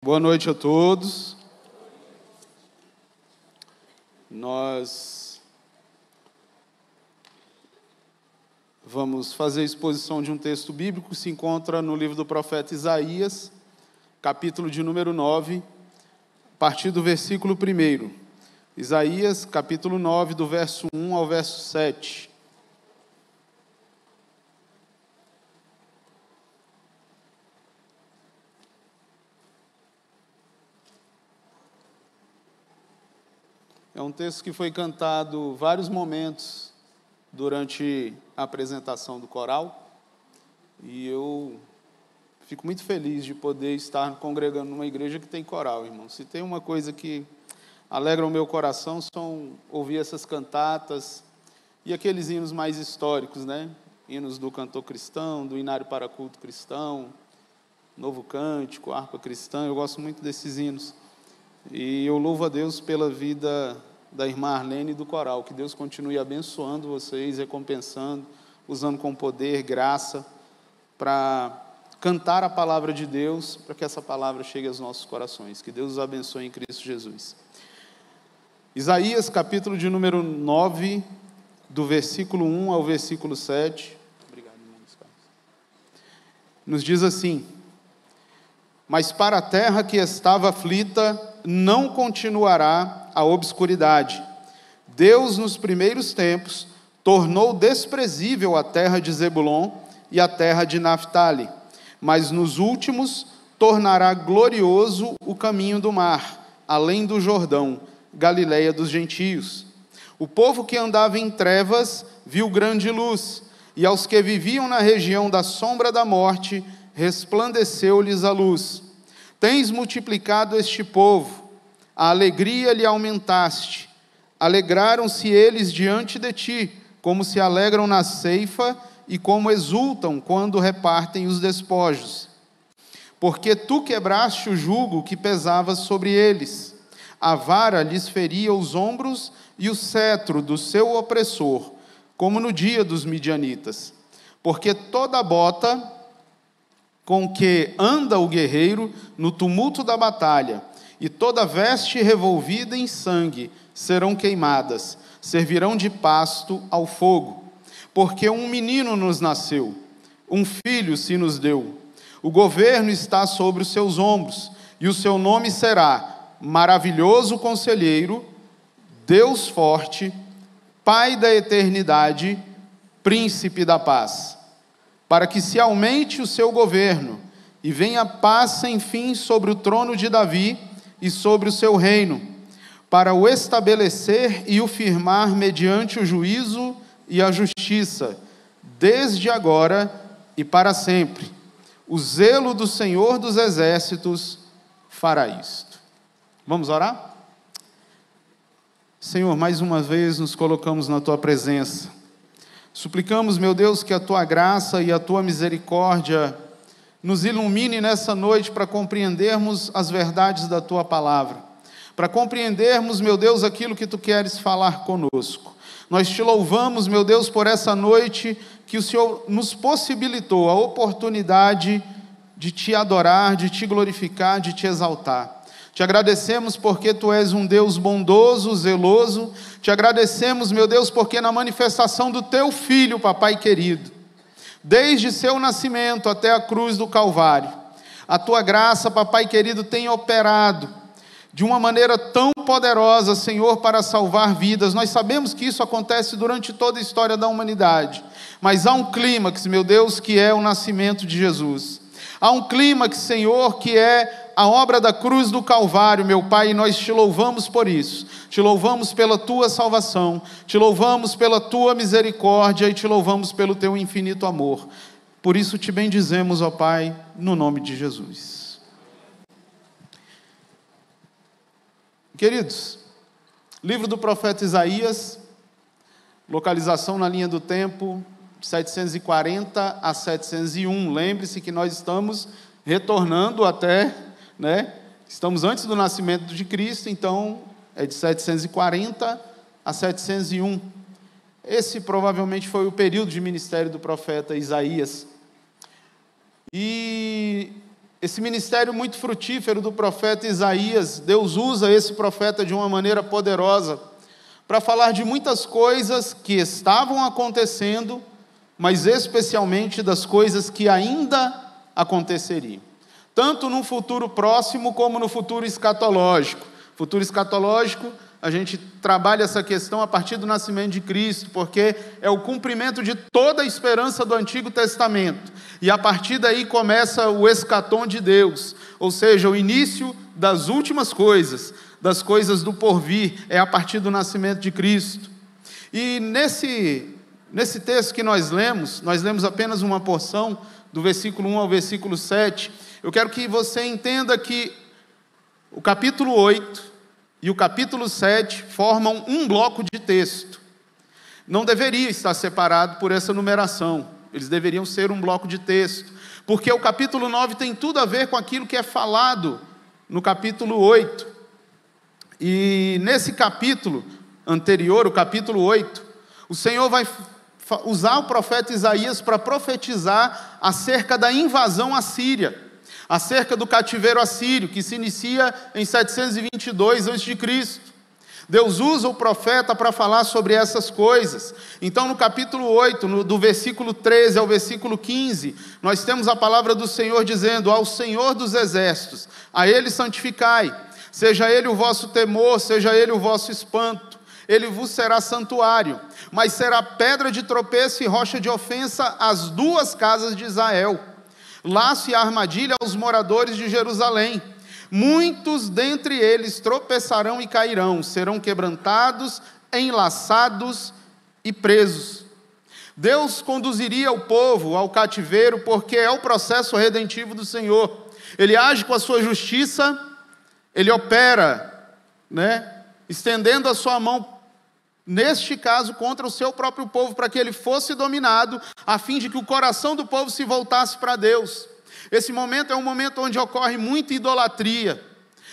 Boa noite a todos. Nós vamos fazer a exposição de um texto bíblico que se encontra no livro do profeta Isaías, capítulo de número 9, a partir do versículo 1. Isaías, capítulo 9, do verso 1 ao verso 7. É um texto que foi cantado vários momentos durante a apresentação do coral, e eu fico muito feliz de poder estar congregando numa igreja que tem coral, irmão. Se tem uma coisa que alegra o meu coração, são ouvir essas cantatas e aqueles hinos mais históricos, né? Hinos do cantor cristão, do Inário para Culto Cristão, Novo Cântico, Harpa Cristã. Eu gosto muito desses hinos. E eu louvo a Deus pela vida da irmã Arlene e do coral. Que Deus continue abençoando vocês, recompensando, usando com poder, graça, para cantar a palavra de Deus, para que essa palavra chegue aos nossos corações. Que Deus os abençoe em Cristo Jesus. Isaías, capítulo de número 9, do versículo 1 ao versículo 7. Obrigado, irmão. Nos diz assim: mas para a terra que estava aflita, não continuará a obscuridade. Deus, nos primeiros tempos, tornou desprezível a terra de Zebulon e a terra de Naftali, mas nos últimos tornará glorioso o caminho do mar, além do Jordão, Galileia dos gentios. O povo que andava em trevas viu grande luz, e aos que viviam na região da sombra da morte, resplandeceu-lhes a luz. Tens multiplicado este povo, a alegria lhe aumentaste. Alegraram-se eles diante de ti, como se alegram na ceifa e como exultam quando repartem os despojos. Porque tu quebraste o jugo que pesava sobre eles. A vara lhes feria os ombros e o cetro do seu opressor, como no dia dos midianitas. Porque toda bota com que anda o guerreiro no tumulto da batalha, e toda veste revolvida em sangue serão queimadas, servirão de pasto ao fogo. Porque um menino nos nasceu, um filho se nos deu. O governo está sobre os seus ombros, e o seu nome será Maravilhoso Conselheiro, Deus Forte, Pai da Eternidade, Príncipe da Paz. Para que se aumente o seu governo, e venha paz sem fim sobre o trono de Davi e sobre o seu reino, para o estabelecer e o firmar mediante o juízo e a justiça, desde agora e para sempre. O zelo do Senhor dos Exércitos fará isto. Vamos orar? Senhor, mais uma vez nos colocamos na Tua presença. Suplicamos, meu Deus, que a Tua graça e a Tua misericórdia nos ilumine nessa noite para compreendermos as verdades da Tua palavra, para compreendermos, meu Deus, aquilo que Tu queres falar conosco. Nós Te louvamos, meu Deus, por essa noite que o Senhor nos possibilitou a oportunidade de Te adorar, de Te glorificar, de Te exaltar. Te agradecemos porque Tu és um Deus bondoso, zeloso. Te agradecemos, meu Deus, porque na manifestação do Teu Filho, papai querido, desde seu nascimento até a cruz do Calvário, a Tua graça, papai querido, tem operado de uma maneira tão poderosa, Senhor, para salvar vidas. Nós sabemos que isso acontece durante toda a história da humanidade, mas há um clímax, meu Deus, que é o nascimento de Jesus. Há um clímax, Senhor, que é a obra da cruz do Calvário, meu Pai, e nós Te louvamos por isso. Te louvamos pela Tua salvação, Te louvamos pela Tua misericórdia e Te louvamos pelo Teu infinito amor. Por isso Te bendizemos, ó Pai, no nome de Jesus. Queridos, livro do profeta Isaías, localização na linha do tempo, de 740 a 701. Lembre-se que nós estamos retornando até, estamos antes do nascimento de Cristo, então é de 740 a 701. Esse provavelmente foi o período de ministério do profeta Isaías. E esse ministério muito frutífero do profeta Isaías, Deus usa esse profeta de uma maneira poderosa para falar de muitas coisas que estavam acontecendo, mas especialmente das coisas que ainda aconteceriam, tanto no futuro próximo como no futuro escatológico. Futuro escatológico, a gente trabalha essa questão a partir do nascimento de Cristo, porque é o cumprimento de toda a esperança do Antigo Testamento, e a partir daí começa o escatom de Deus, ou seja, o início das últimas coisas, das coisas do porvir, é a partir do nascimento de Cristo. E nesse texto que nós lemos apenas uma porção, do versículo 1 ao versículo 7, eu quero que você entenda que o capítulo 8 e o capítulo 7 formam um bloco de texto. Não deveria estar separado por essa numeração, eles deveriam ser um bloco de texto, porque o capítulo 9 tem tudo a ver com aquilo que é falado no capítulo 8. E nesse capítulo anterior, o capítulo 8, o Senhor vai usar o profeta Isaías para profetizar acerca da invasão assíria, acerca do cativeiro assírio, que se inicia em 722 a.C. Deus usa o profeta para falar sobre essas coisas. Então, no capítulo 8, do versículo 13 ao versículo 15, nós temos a palavra do Senhor dizendo: ao Senhor dos exércitos, a Ele santificai, seja Ele o vosso temor, seja Ele o vosso espanto. Ele vos será santuário, mas será pedra de tropeço e rocha de ofensa às duas casas de Israel, laço e armadilha aos moradores de Jerusalém. Muitos dentre eles tropeçarão e cairão, serão quebrantados, enlaçados e presos. Deus conduziria o povo ao cativeiro, porque é o processo redentivo do Senhor. Ele age com a sua justiça, Ele opera, estendendo a sua mão, neste caso, contra o seu próprio povo, para que ele fosse dominado, a fim de que o coração do povo se voltasse para Deus. Esse momento é um momento onde ocorre muita idolatria,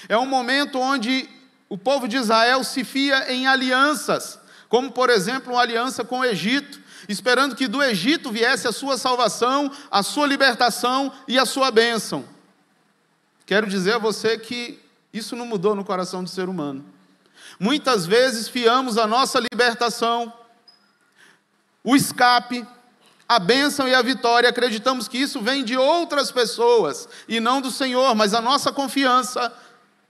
é um momento onde o povo de Israel se fia em alianças, como por exemplo uma aliança com o Egito, esperando que do Egito viesse a sua salvação, a sua libertação e a sua bênção. Quero dizer a você que isso não mudou no coração do ser humano. Muitas vezes fiamos a nossa libertação, o escape, a bênção e a vitória, acreditamos que isso vem de outras pessoas e não do Senhor, mas a nossa confiança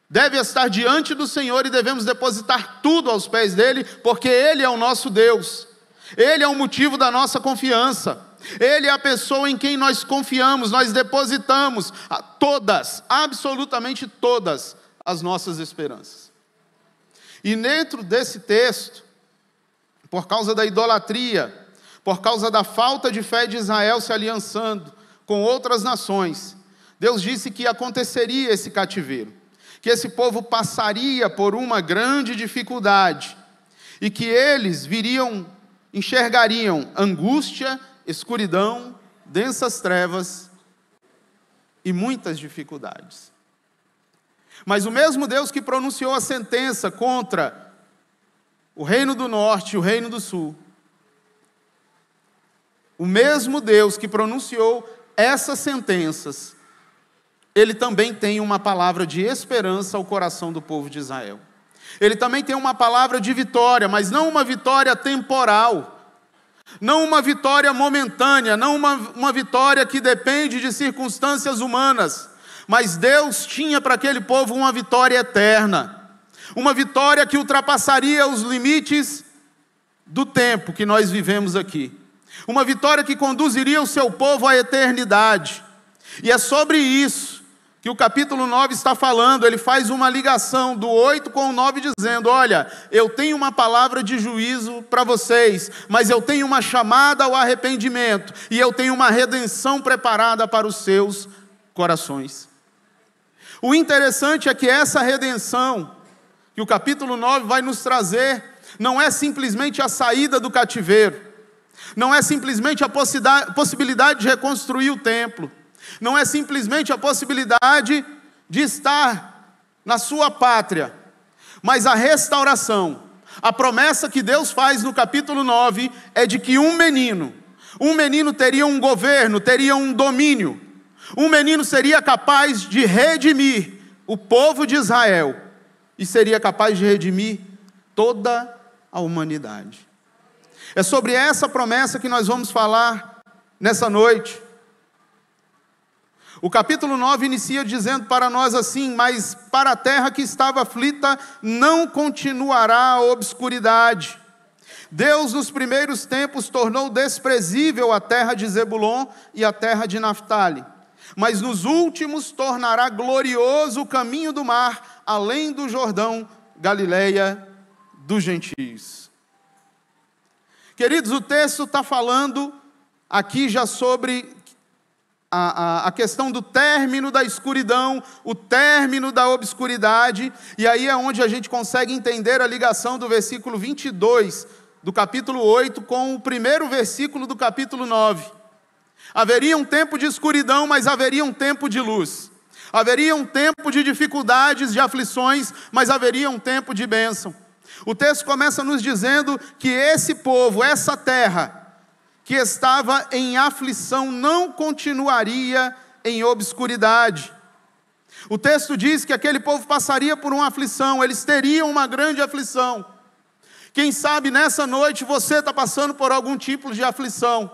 deve estar diante do Senhor e devemos depositar tudo aos pés dEle, porque Ele é o nosso Deus, Ele é o motivo da nossa confiança, Ele é a pessoa em quem nós confiamos, nós depositamos todas, absolutamente todas, as nossas esperanças. E dentro desse texto, por causa da idolatria, por causa da falta de fé de Israel se aliançando com outras nações, Deus disse que aconteceria esse cativeiro, que esse povo passaria por uma grande dificuldade, e que eles enxergariam angústia, escuridão, densas trevas e muitas dificuldades. Mas o mesmo Deus que pronunciou a sentença contra o reino do norte e o reino do sul, o mesmo Deus que pronunciou essas sentenças, Ele também tem uma palavra de esperança ao coração do povo de Israel. Ele também tem uma palavra de vitória, mas não uma vitória temporal, não uma vitória momentânea, não uma vitória que depende de circunstâncias humanas, mas Deus tinha para aquele povo uma vitória eterna, uma vitória que ultrapassaria os limites do tempo que nós vivemos aqui, uma vitória que conduziria o seu povo à eternidade. E é sobre isso que o capítulo 9 está falando. Ele faz uma ligação do 8 com o 9, dizendo: olha, eu tenho uma palavra de juízo para vocês, mas eu tenho uma chamada ao arrependimento, e eu tenho uma redenção preparada para os seus corações. O interessante é que essa redenção que o capítulo 9 vai nos trazer não é simplesmente a saída do cativeiro, não é simplesmente a possibilidade de reconstruir o templo, não é simplesmente a possibilidade de estar na sua pátria, mas a restauração. A promessa que Deus faz no capítulo 9 é de que um menino teria um governo, teria um domínio, Um menino seria capaz de redimir o povo de Israel e seria capaz de redimir toda a humanidade. É sobre essa promessa que nós vamos falar nessa noite. O capítulo 9 inicia dizendo para nós assim: mas para a terra que estava aflita não continuará a obscuridade. Deus nos primeiros tempos tornou desprezível a terra de Zebulon e a terra de Naftali, mas nos últimos tornará glorioso o caminho do mar, além do Jordão, Galileia dos gentios. Queridos, o texto está falando aqui já sobre a questão do término da escuridão, o término da obscuridade, e aí é onde a gente consegue entender a ligação do versículo 22 do capítulo 8 com o primeiro versículo do capítulo 9. Haveria um tempo de escuridão, mas haveria um tempo de luz. Haveria um tempo de dificuldades, de aflições, mas haveria um tempo de bênção. O texto começa nos dizendo que esse povo, essa terra, que estava em aflição, não continuaria em obscuridade. O texto diz que aquele povo passaria por uma aflição, eles teriam uma grande aflição. Quem sabe nessa noite você está passando por algum tipo de aflição.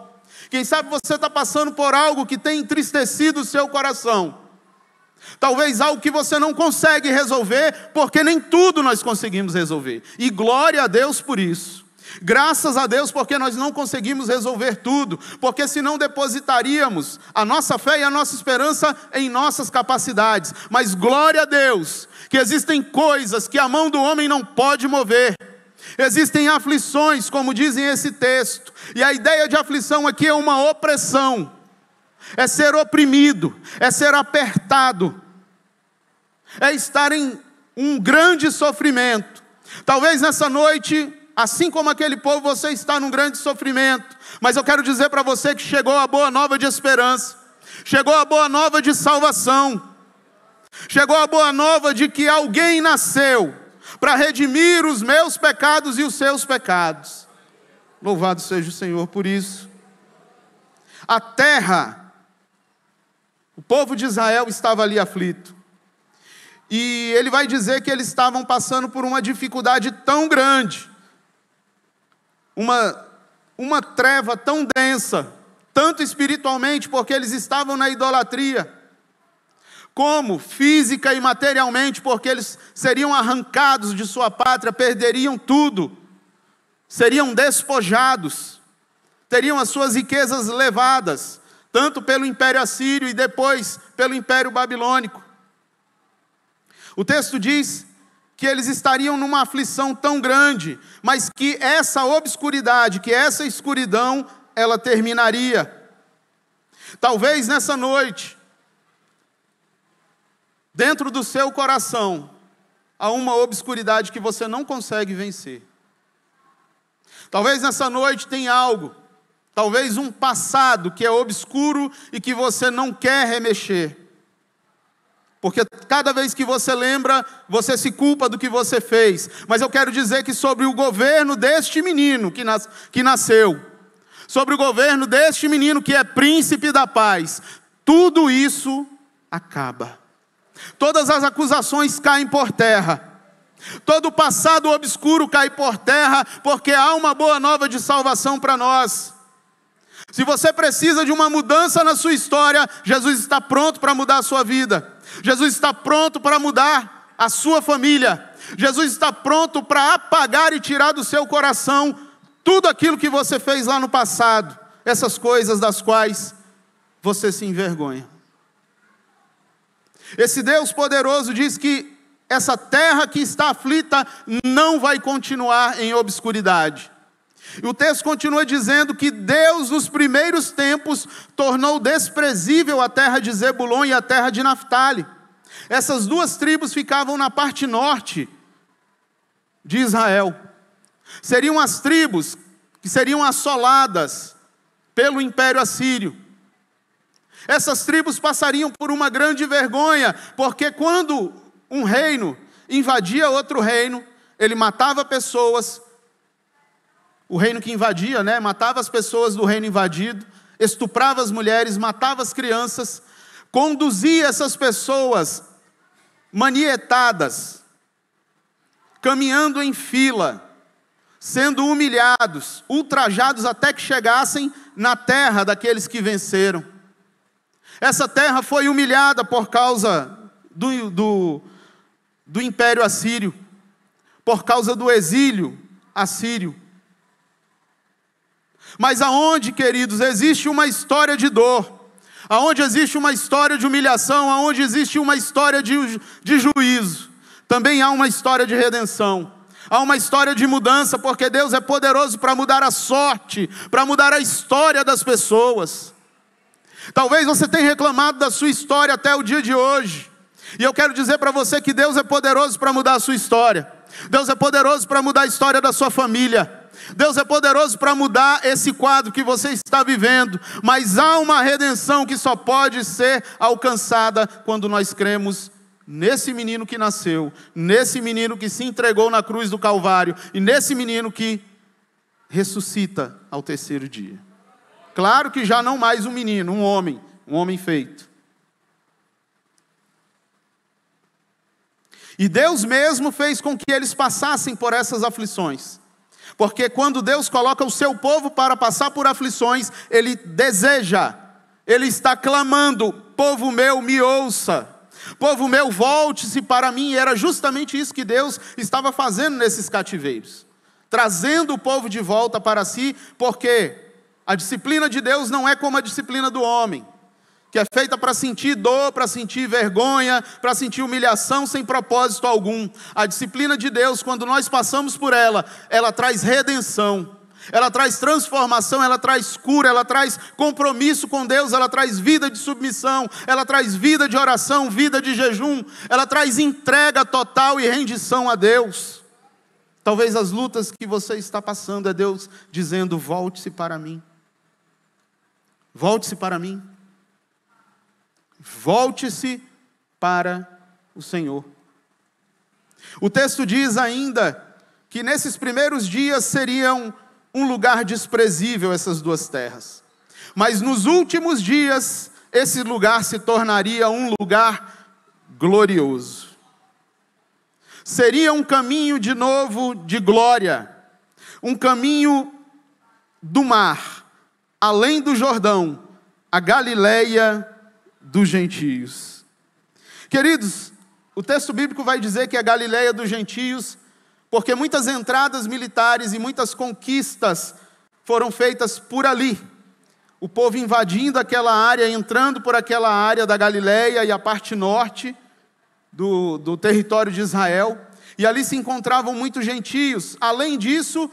Quem sabe você está passando por algo que tem entristecido o seu coração. Talvez algo que você não consegue resolver, porque nem tudo nós conseguimos resolver. E glória a Deus por isso. Graças a Deus porque nós não conseguimos resolver tudo, porque senão depositaríamos a nossa fé e a nossa esperança em nossas capacidades. Mas glória a Deus que existem coisas que a mão do homem não pode mover. Existem aflições, como dizem esse texto, e a ideia de aflição aqui é uma opressão, é ser oprimido, é ser apertado, é estar em um grande sofrimento. Talvez nessa noite, assim como aquele povo, você está num grande sofrimento, mas eu quero dizer para você que chegou a boa nova de esperança, chegou a boa nova de salvação, chegou a boa nova de que alguém nasceu para redimir os meus pecados e os seus pecados. Louvado seja o Senhor por isso. A terra, o povo de Israel estava ali aflito. E ele vai dizer que eles estavam passando por uma dificuldade tão grande, uma treva tão densa, tanto espiritualmente, porque eles estavam na idolatria, como física e materialmente, porque eles seriam arrancados de sua pátria, perderiam tudo, seriam despojados, teriam as suas riquezas levadas, tanto pelo Império Assírio e depois pelo Império Babilônico. O texto diz que eles estariam numa aflição tão grande, mas que essa obscuridade, que essa escuridão, ela terminaria. Talvez nessa noite, dentro do seu coração, há uma obscuridade que você não consegue vencer. Talvez nessa noite tenha algo, talvez um passado que é obscuro e que você não quer remexer. Porque cada vez que você lembra, você se culpa do que você fez. Mas eu quero dizer que sobre o governo deste menino que nasceu, sobre o governo deste menino que é príncipe da paz, tudo isso acaba. Todas as acusações caem por terra. Todo o passado obscuro cai por terra, porque há uma boa nova de salvação para nós. Se você precisa de uma mudança na sua história, Jesus está pronto para mudar a sua vida. Jesus está pronto para mudar a sua família. Jesus está pronto para apagar e tirar do seu coração tudo aquilo que você fez lá no passado, essas coisas das quais você se envergonha. Esse Deus poderoso diz que essa terra que está aflita não vai continuar em obscuridade. E o texto continua dizendo que Deus, nos primeiros tempos, tornou desprezível a terra de Zebulon e a terra de Naftali. Essas duas tribos ficavam na parte norte de Israel. Seriam as tribos que seriam assoladas pelo Império Assírio. Essas tribos passariam por uma grande vergonha, porque quando um reino invadia outro reino, ele matava pessoas. O reino que invadia, matava as pessoas do reino invadido, estuprava as mulheres, matava as crianças. conduzia essas pessoas manietadas, caminhando em fila, sendo humilhados, ultrajados até que chegassem na terra daqueles que venceram. Essa terra foi humilhada por causa do Império Assírio, por causa do exílio assírio. Mas aonde, queridos, existe uma história de dor, aonde existe uma história de humilhação, aonde existe uma história de juízo, também há uma história de redenção. Há uma história de mudança, porque Deus é poderoso para mudar a sorte, para mudar a história das pessoas. Talvez você tenha reclamado da sua história até o dia de hoje. E eu quero dizer para você que Deus é poderoso para mudar a sua história. Deus é poderoso para mudar a história da sua família. Deus é poderoso para mudar esse quadro que você está vivendo. Mas há uma redenção que só pode ser alcançada quando nós cremos nesse menino que nasceu, nesse menino que se entregou na cruz do Calvário e nesse menino que ressuscita ao terceiro dia. Claro que já não mais um menino, um homem feito. E Deus mesmo fez com que eles passassem por essas aflições. Porque quando Deus coloca o seu povo para passar por aflições, Ele deseja, Ele está clamando: povo meu, me ouça. Povo meu, volte-se para mim. E era justamente isso que Deus estava fazendo nesses cativeiros, trazendo o povo de volta para si, porque a disciplina de Deus não é como a disciplina do homem, que é feita para sentir dor, para sentir vergonha, para sentir humilhação sem propósito algum. A disciplina de Deus, quando nós passamos por ela, ela traz redenção, ela traz transformação, ela traz cura, ela traz compromisso com Deus, ela traz vida de submissão, ela traz vida de oração, vida de jejum, ela traz entrega total e rendição a Deus. Talvez as lutas que você está passando é Deus dizendo: volte-se para mim. Volte-se para mim. Volte-se para o Senhor. O texto diz ainda que nesses primeiros dias seriam um lugar desprezível essas duas terras. Mas nos últimos dias, esse lugar se tornaria um lugar glorioso. Seria um caminho de novo de glória, um caminho do mar, além do Jordão, a Galileia dos gentios. Queridos, o texto bíblico vai dizer que é a Galileia dos gentios, porque muitas entradas militares e muitas conquistas foram feitas por ali. O povo invadindo aquela área, entrando por aquela área da Galileia e a parte norte do território de Israel. E ali se encontravam muitos gentios. Além disso,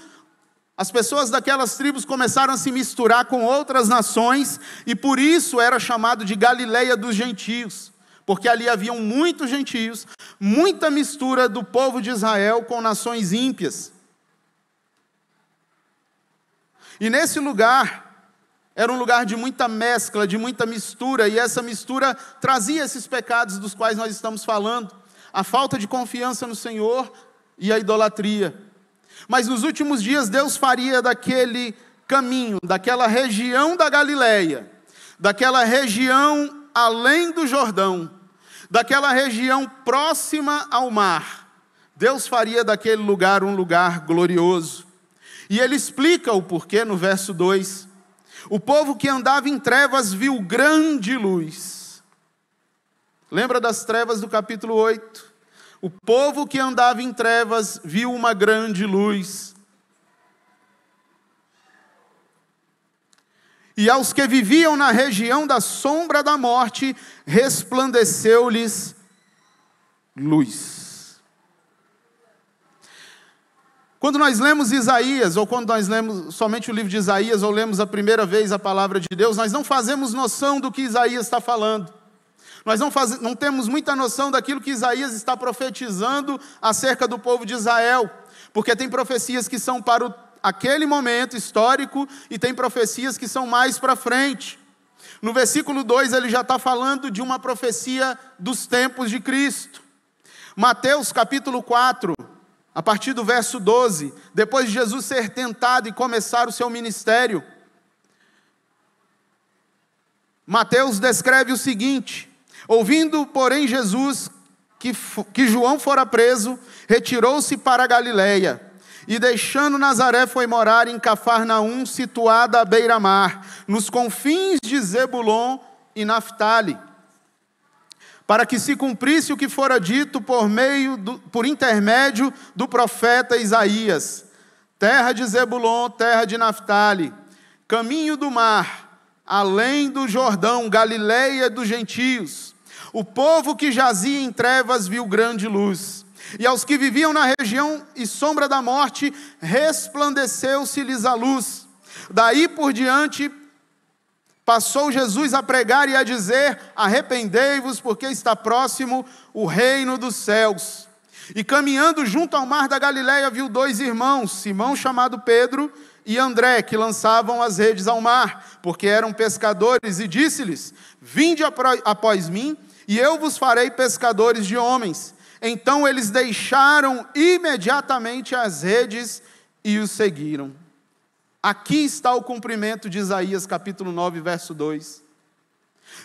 as pessoas daquelas tribos começaram a se misturar com outras nações, e por isso era chamado de Galileia dos gentios, porque ali haviam muitos gentios, muita mistura do povo de Israel com nações ímpias. E nesse lugar, era um lugar de muita mescla, de muita mistura, e essa mistura trazia esses pecados dos quais nós estamos falando, a falta de confiança no Senhor e a idolatria. Mas nos últimos dias Deus faria daquele caminho, daquela região da Galileia, daquela região além do Jordão, daquela região próxima ao mar, Deus faria daquele lugar um lugar glorioso. E Ele explica o porquê no verso 2. O povo que andava em trevas viu grande luz. Lembra das trevas do capítulo 8? O povo que andava em trevas viu uma grande luz. E aos que viviam na região da sombra da morte, resplandeceu-lhes luz. Quando nós lemos Isaías, ou quando nós lemos somente o livro de Isaías, ou lemos a primeira vez a palavra de Deus, nós não fazemos noção do que Isaías está falando. Nós não temos muita noção daquilo que Isaías está profetizando acerca do povo de Israel, porque tem profecias que são para aquele momento histórico e tem profecias que são mais para frente. No versículo 2 ele já está falando de uma profecia dos tempos de Cristo. Mateus capítulo 4, a partir do verso 12, depois de Jesus ser tentado e começar o seu ministério, Mateus descreve o seguinte: ouvindo, porém, Jesus que João fora preso, retirou-se para a Galileia, e deixando Nazaré foi morar em Cafarnaum, situada à beira-mar, nos confins de Zebulon e Naftali, para que se cumprisse o que fora dito por intermédio do profeta Isaías: terra de Zebulon, terra de Naftali, caminho do mar, além do Jordão, Galileia dos gentios. O povo que jazia em trevas viu grande luz, e aos que viviam na região e sombra da morte, resplandeceu-se-lhes a luz. Daí por diante, passou Jesus a pregar e a dizer: arrependei-vos, porque está próximo o reino dos céus. E caminhando junto ao mar da Galileia, viu dois irmãos, Simão chamado Pedro e André, que lançavam as redes ao mar, porque eram pescadores, e disse-lhes: vinde após mim, e eu vos farei pescadores de homens. Então eles deixaram imediatamente as redes e os seguiram. Aqui está o cumprimento de Isaías capítulo 9, verso 2.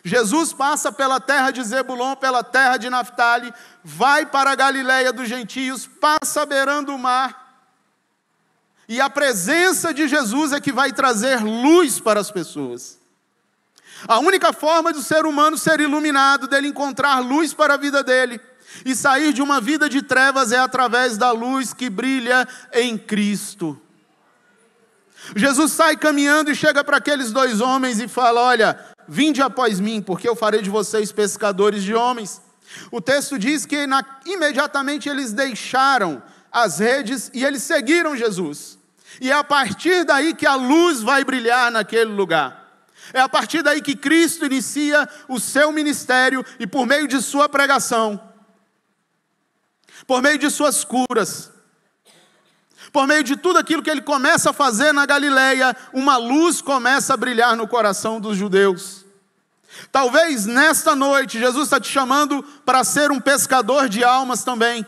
Jesus passa pela terra de Zebulon, pela terra de Naftali, vai para a Galileia dos gentios, passa beirando o mar, e a presença de Jesus é que vai trazer luz para as pessoas. A única forma do ser humano ser iluminado, dele encontrar luz para a vida dele e sair de uma vida de trevas, é através da luz que brilha em Cristo. Jesus sai caminhando e chega para aqueles dois homens e fala: olha, vinde após mim, porque eu farei de vocês pescadores de homens. O texto diz que imediatamente eles deixaram as redes e eles seguiram Jesus. E é a partir daí que a luz vai brilhar naquele lugar. É a partir daí que Cristo inicia o seu ministério, e por meio de sua pregação, por meio de suas curas, por meio de tudo aquilo que ele começa a fazer na Galileia, uma luz começa a brilhar no coração dos judeus. Talvez nesta noite Jesus está te chamando para ser um pescador de almas também.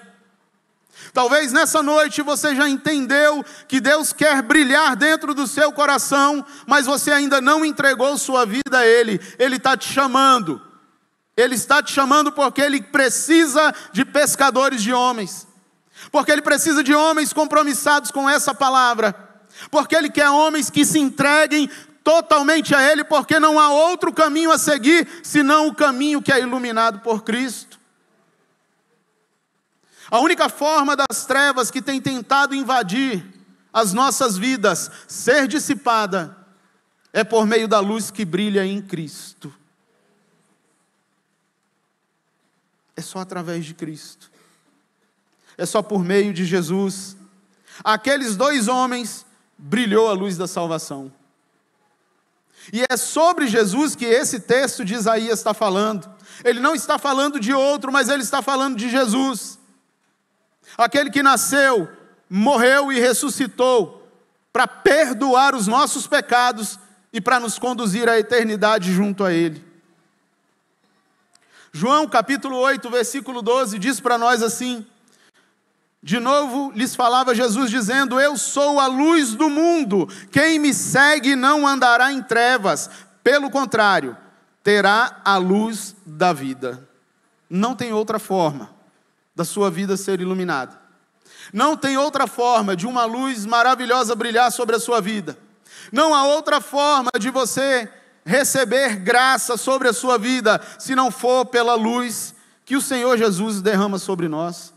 Talvez nessa noite você já entendeu que Deus quer brilhar dentro do seu coração, mas você ainda não entregou sua vida a Ele. Ele está te chamando. Ele está te chamando porque Ele precisa de pescadores de homens. Porque Ele precisa de homens compromissados com essa palavra. Porque Ele quer homens que se entreguem totalmente a Ele, porque não há outro caminho a seguir, senão o caminho que é iluminado por Cristo. A única forma das trevas que tem tentado invadir as nossas vidas ser dissipada é por meio da luz que brilha em Cristo. É só através de Cristo. É só por meio de Jesus. Aqueles dois homens brilhou a luz da salvação. E é sobre Jesus que esse texto de Isaías está falando. Ele não está falando de outro, mas ele está falando de Jesus. Aquele que nasceu, morreu e ressuscitou para perdoar os nossos pecados e para nos conduzir à eternidade junto a Ele. João capítulo 8, versículo 12, diz para nós assim: de novo lhes falava Jesus dizendo: eu sou a luz do mundo, quem me segue não andará em trevas, pelo contrário, terá a luz da vida. Não tem outra forma da sua vida ser iluminada. Não tem outra forma de uma luz maravilhosa brilhar sobre a sua vida. Não há outra forma de você receber graça sobre a sua vida, se não for pela luz que o Senhor Jesus derrama sobre nós.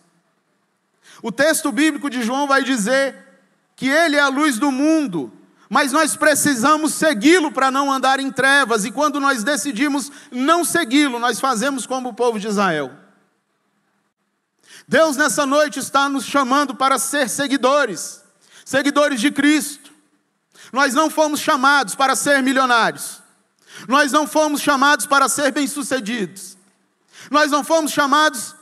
O texto bíblico de João vai dizer que Ele é a luz do mundo, mas nós precisamos segui-lo para não andar em trevas, e quando nós decidimos não segui-lo, nós fazemos como o povo de Israel. Deus nessa noite está nos chamando para ser seguidores de Cristo. Nós não fomos chamados para ser milionários. Nós não fomos chamados para ser bem-sucedidos. Nós não fomos chamados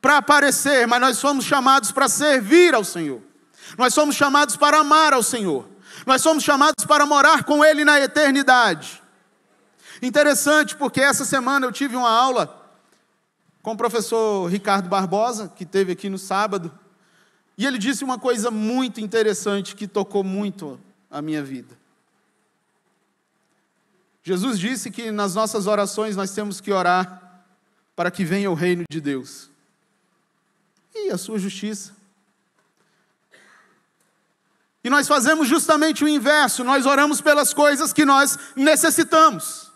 para aparecer, mas nós fomos chamados para servir ao Senhor. Nós somos chamados para amar ao Senhor. Nós somos chamados para morar com Ele na eternidade. Interessante, porque essa semana eu tive uma aula com o professor Ricardo Barbosa, que esteve aqui no sábado, e ele disse uma coisa muito interessante que tocou muito a minha vida. Jesus disse que nas nossas orações nós temos que orar para que venha o reino de Deus e a sua justiça. E nós fazemos justamente o inverso, nós oramos pelas coisas que nós necessitamos.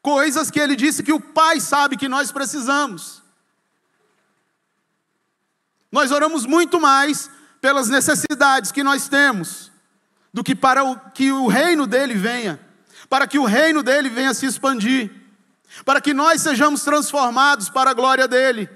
Coisas que ele disse que o Pai sabe que nós precisamos. Nós oramos muito mais pelas necessidades que nós temos, do que para que o reino dele venha, para que o reino dele venha se expandir, para que nós sejamos transformados para a glória dele.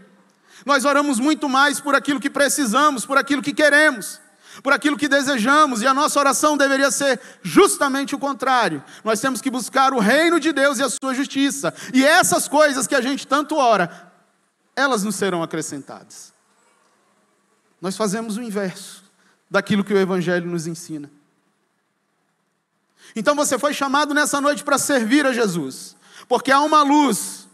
Nós oramos muito mais por aquilo que precisamos, por aquilo que queremos, por aquilo que desejamos, e a nossa oração deveria ser justamente o contrário. Nós temos que buscar o reino de Deus e a sua justiça, e essas coisas que a gente tanto ora, elas nos serão acrescentadas. Nós fazemos o inverso daquilo que o Evangelho nos ensina. Então você foi chamado nessa noite para servir a Jesus, porque há uma luz,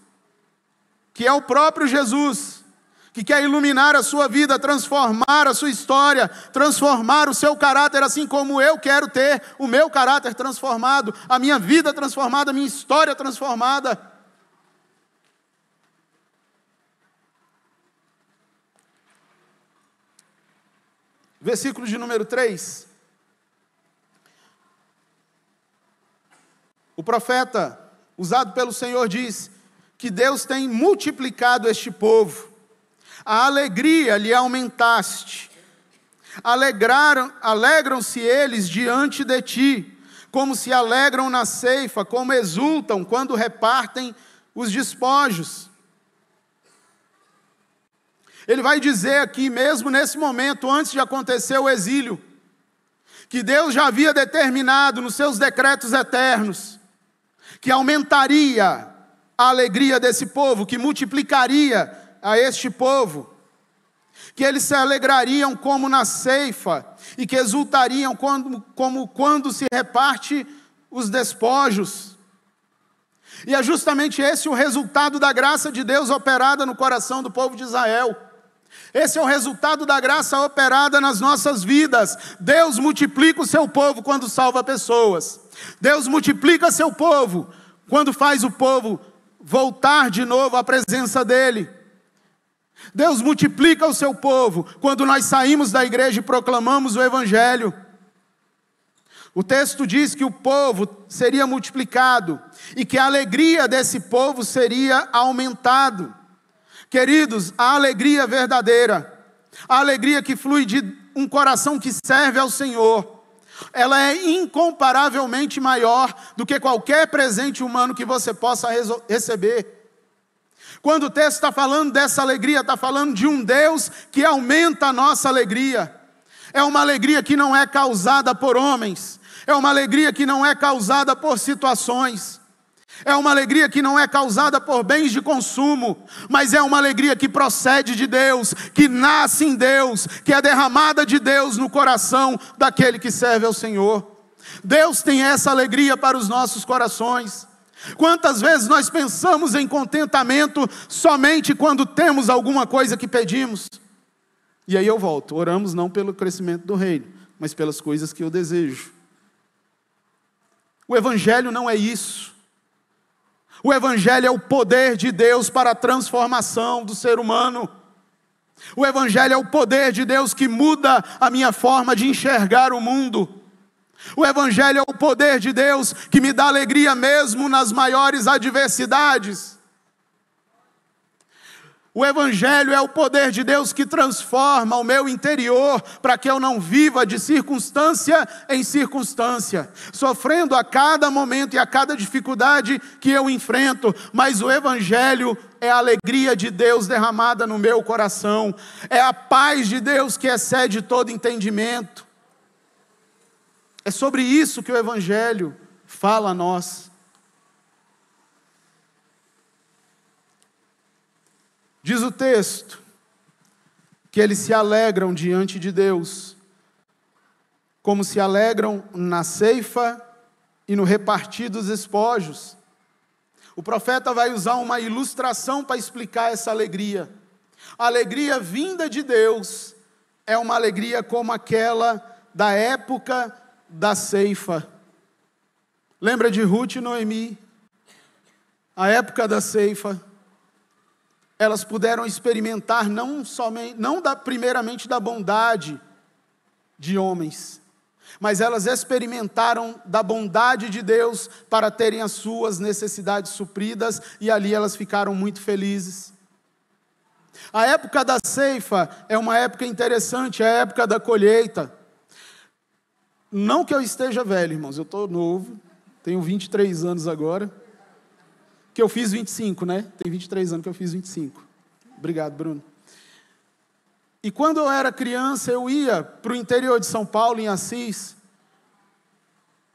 que é o próprio Jesus, que quer iluminar a sua vida, transformar a sua história, transformar o seu caráter, assim como eu quero ter o meu caráter transformado, a minha vida transformada, a minha história transformada. Versículo de número 3. O profeta, usado pelo Senhor, diz que Deus tem multiplicado este povo. A alegria lhe aumentaste. Alegram-se eles diante de ti, como se alegram na ceifa, como exultam quando repartem os despojos. Ele vai dizer aqui, mesmo nesse momento, antes de acontecer o exílio, que Deus já havia determinado nos seus decretos eternos, que aumentaria a alegria desse povo, que multiplicaria a este povo, que eles se alegrariam como na ceifa, e que exultariam como quando se reparte os despojos. E é justamente esse o resultado da graça de Deus operada no coração do povo de Israel. Esse é o resultado da graça operada nas nossas vidas. Deus multiplica o seu povo quando salva pessoas. Deus multiplica seu povo quando faz o povo voltar de novo à presença dele. Deus multiplica o seu povo quando nós saímos da igreja e proclamamos o Evangelho. O texto diz que o povo seria multiplicado e que a alegria desse povo seria aumentado. Queridos, a alegria verdadeira, a alegria que flui de um coração que serve ao Senhor, ela é incomparavelmente maior do que qualquer presente humano que você possa receber. Quando o texto está falando dessa alegria, está falando de um Deus que aumenta a nossa alegria. É uma alegria que não é causada por homens, é uma alegria que não é causada por situações, é uma alegria que não é causada por bens de consumo, mas é uma alegria que procede de Deus, que nasce em Deus, que é derramada de Deus no coração daquele que serve ao Senhor. Deus tem essa alegria para os nossos corações. Quantas vezes nós pensamos em contentamento somente quando temos alguma coisa que pedimos? E aí eu volto, oramos não pelo crescimento do reino, mas pelas coisas que eu desejo. O Evangelho não é isso. O Evangelho é o poder de Deus para a transformação do ser humano. O Evangelho é o poder de Deus que muda a minha forma de enxergar o mundo. O Evangelho é o poder de Deus que me dá alegria mesmo nas maiores adversidades. O Evangelho é o poder de Deus que transforma o meu interior para que eu não viva de circunstância em circunstância, sofrendo a cada momento e a cada dificuldade que eu enfrento, mas o Evangelho é a alegria de Deus derramada no meu coração, é a paz de Deus que excede todo entendimento. É sobre isso que o Evangelho fala a nós. Diz o texto que eles se alegram diante de Deus, como se alegram na ceifa e no repartir dos despojos. O profeta vai usar uma ilustração para explicar essa alegria. A alegria vinda de Deus é uma alegria como aquela da época da ceifa. Lembra de Ruth e Noemi? A época da ceifa. Elas puderam experimentar primeiramente da bondade de homens, mas elas experimentaram da bondade de Deus para terem as suas necessidades supridas, e ali elas ficaram muito felizes. A época da ceifa é uma época interessante, é a época da colheita. Não que eu esteja velho, irmãos, eu estou novo, tenho 23 anos agora, que eu fiz 25, né? Tem 23 anos que eu fiz 25. Obrigado, Bruno. E quando eu era criança, eu ia para o interior de São Paulo, em Assis,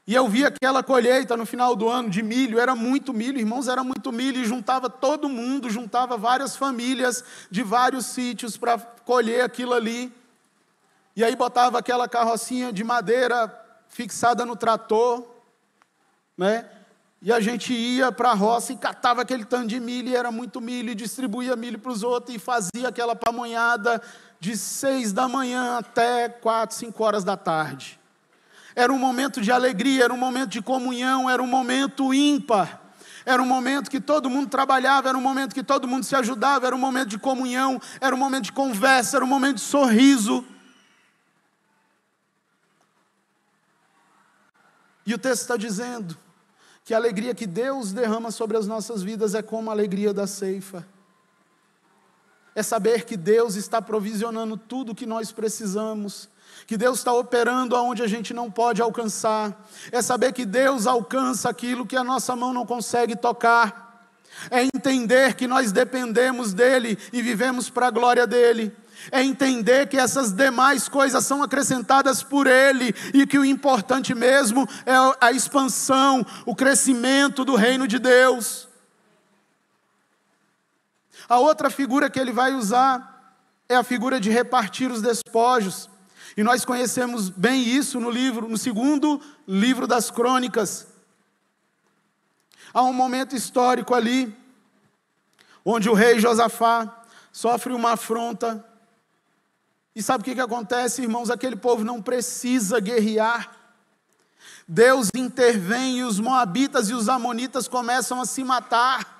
e eu via aquela colheita no final do ano de milho. Era muito milho, irmãos, era muito milho, e juntava todo mundo, juntava várias famílias de vários sítios para colher aquilo ali. E aí botava aquela carrocinha de madeira fixada no trator, né? E a gente ia para a roça e catava aquele tanto de milho, e era muito milho, e distribuía milho para os outros, e fazia aquela pamonhada de 6 da manhã até 4, 5 horas da tarde. Era um momento de alegria, era um momento de comunhão, era um momento ímpar. Era um momento que todo mundo trabalhava, era um momento que todo mundo se ajudava, era um momento de comunhão, era um momento de conversa, era um momento de sorriso. E o texto está dizendo que a alegria que Deus derrama sobre as nossas vidas é como a alegria da ceifa. É saber que Deus está provisionando tudo o que nós precisamos, que Deus está operando aonde a gente não pode alcançar. É saber que Deus alcança aquilo que a nossa mão não consegue tocar. É entender que nós dependemos dEle e vivemos para a glória dEle. É entender que essas demais coisas são acrescentadas por Ele, e que o importante mesmo é a expansão, o crescimento do reino de Deus. A outra figura que ele vai usar é a figura de repartir os despojos. E nós conhecemos bem isso no segundo livro das Crônicas. Há um momento histórico ali, onde o rei Josafá sofre uma afronta. E sabe o que acontece, irmãos? Aquele povo não precisa guerrear. Deus intervém, e os moabitas e os amonitas começam a se matar.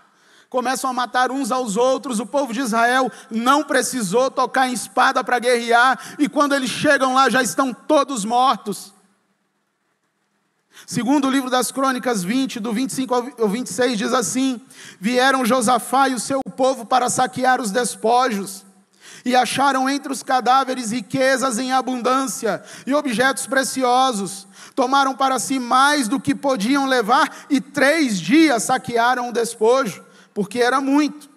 Começam a matar uns aos outros. O povo de Israel não precisou tocar em espada para guerrear, e quando eles chegam lá já estão todos mortos. Segundo o livro das Crônicas 20, do 25 ao 26, diz assim: vieram Josafá e o seu povo para saquear os despojos, e acharam entre os cadáveres riquezas em abundância e objetos preciosos. Tomaram para si mais do que podiam levar, e 3 dias saquearam o despojo, porque era muito.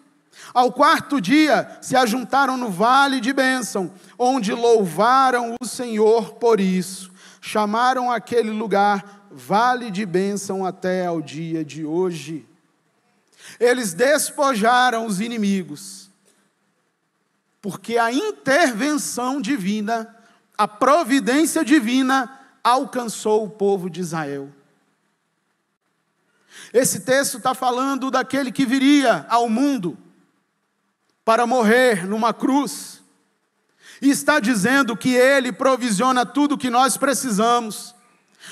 Ao 4º dia, se ajuntaram no vale de bênção, onde louvaram o Senhor por isso. Chamaram aquele lugar vale de bênção até ao dia de hoje. Eles despojaram os inimigos, porque a intervenção divina, a providência divina, alcançou o povo de Israel. Esse texto está falando daquele que viria ao mundo para morrer numa cruz, e está dizendo que Ele provisiona tudo o que nós precisamos.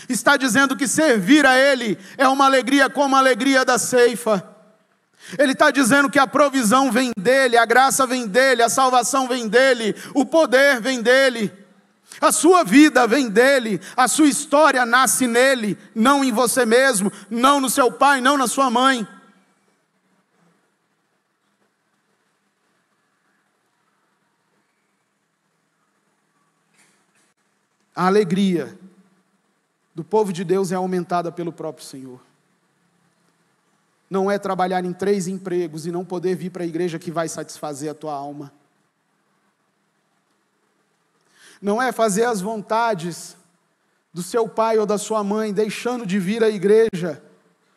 Está dizendo que servir a Ele é uma alegria como a alegria da ceifa. Ele está dizendo que a provisão vem dEle, a graça vem dEle, a salvação vem dEle, o poder vem dEle, a sua vida vem dEle, a sua história nasce nele, não em você mesmo, não no seu pai, não na sua mãe. A alegria do povo de Deus é aumentada pelo próprio Senhor. Não é trabalhar em 3 empregos e não poder vir para a igreja que vai satisfazer a tua alma. Não é fazer as vontades do seu pai ou da sua mãe, deixando de vir à igreja,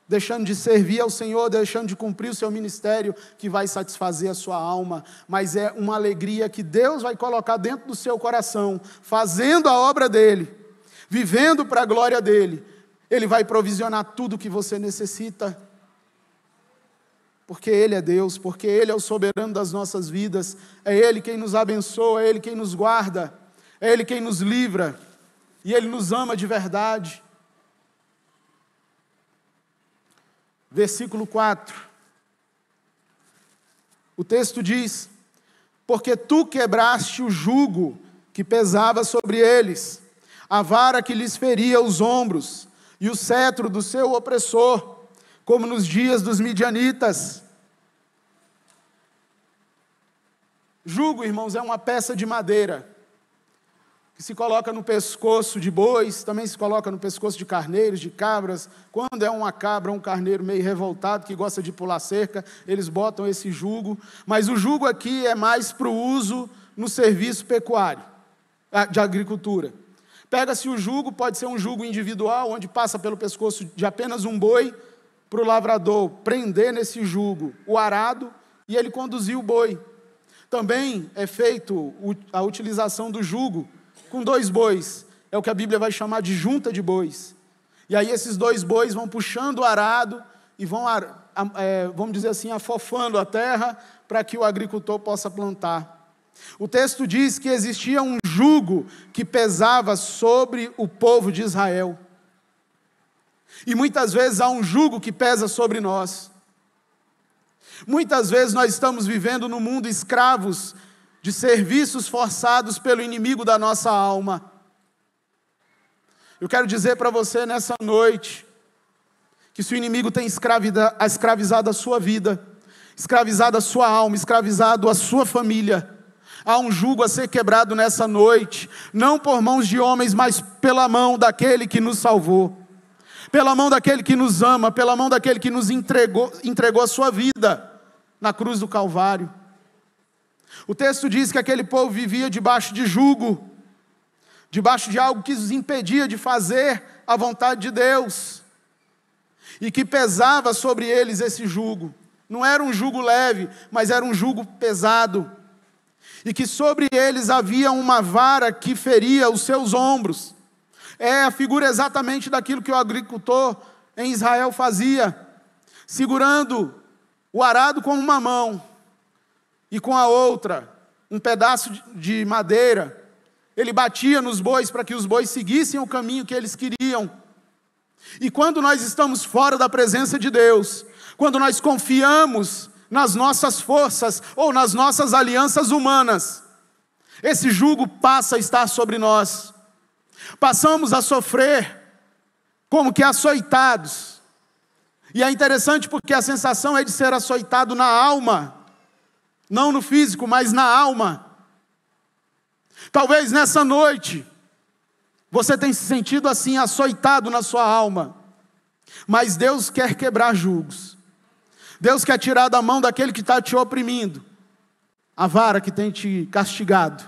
deixando de servir ao Senhor, deixando de cumprir o seu ministério, que vai satisfazer a sua alma. Mas é uma alegria que Deus vai colocar dentro do seu coração, fazendo a obra dEle, vivendo para a glória dEle. Ele vai provisionar tudo o que você necessita, porque Ele é Deus, porque Ele é o soberano das nossas vidas. É Ele quem nos abençoa, é Ele quem nos guarda, é Ele quem nos livra, e Ele nos ama de verdade. versículo 4. O texto diz: porque tu quebraste o jugo que pesava sobre eles, a vara que lhes feria os ombros, e o cetro do seu opressor, como nos dias dos midianitas. Jugo, irmãos, é uma peça de madeira, que se coloca no pescoço de bois, também se coloca no pescoço de carneiros, de cabras. Quando é uma cabra ou um carneiro meio revoltado, que gosta de pular cerca, eles botam esse jugo. Mas o jugo aqui é mais para o uso no serviço pecuário, de agricultura. Pega-se o jugo, pode ser um jugo individual, onde passa pelo pescoço de apenas um boi, para o lavrador prender nesse jugo o arado, e ele conduzir o boi. Também é feito a utilização do jugo com 2 bois, é o que a Bíblia vai chamar de junta de bois. E aí esses 2 bois vão puxando o arado e vão, vamos dizer assim, afofando a terra para que o agricultor possa plantar. O texto diz que existia um jugo que pesava sobre o povo de Israel. E muitas vezes há um jugo que pesa sobre nós. Muitas vezes nós estamos vivendo no mundo escravos de serviços forçados pelo inimigo da nossa alma. Eu quero dizer para você nessa noite, que se o inimigo tem escravizado a sua vida, escravizado a sua alma, escravizado a sua família, há um jugo a ser quebrado nessa noite, não por mãos de homens, mas pela mão daquele que nos salvou, pela mão daquele que nos ama, pela mão daquele que nos entregou a sua vida na cruz do Calvário. O texto diz que aquele povo vivia debaixo de jugo, debaixo de algo que os impedia de fazer a vontade de Deus, e que pesava sobre eles esse jugo. Não era um jugo leve, mas era um jugo pesado, e que sobre eles havia uma vara que feria os seus ombros. É a figura exatamente daquilo que o agricultor em Israel fazia, segurando o arado com uma mão, e com a outra, um pedaço de madeira, ele batia nos bois para que os bois seguissem o caminho que eles queriam. E quando nós estamos fora da presença de Deus, quando nós confiamos nas nossas forças ou nas nossas alianças humanas, esse jugo passa a estar sobre nós. Passamos a sofrer como que açoitados. E é interessante porque a sensação é de ser açoitado na alma, não no físico, mas na alma. Talvez nessa noite, você tenha se sentido assim, açoitado na sua alma. Mas Deus quer quebrar jugos. Deus quer tirar da mão daquele que está te oprimindo a vara que tem te castigado.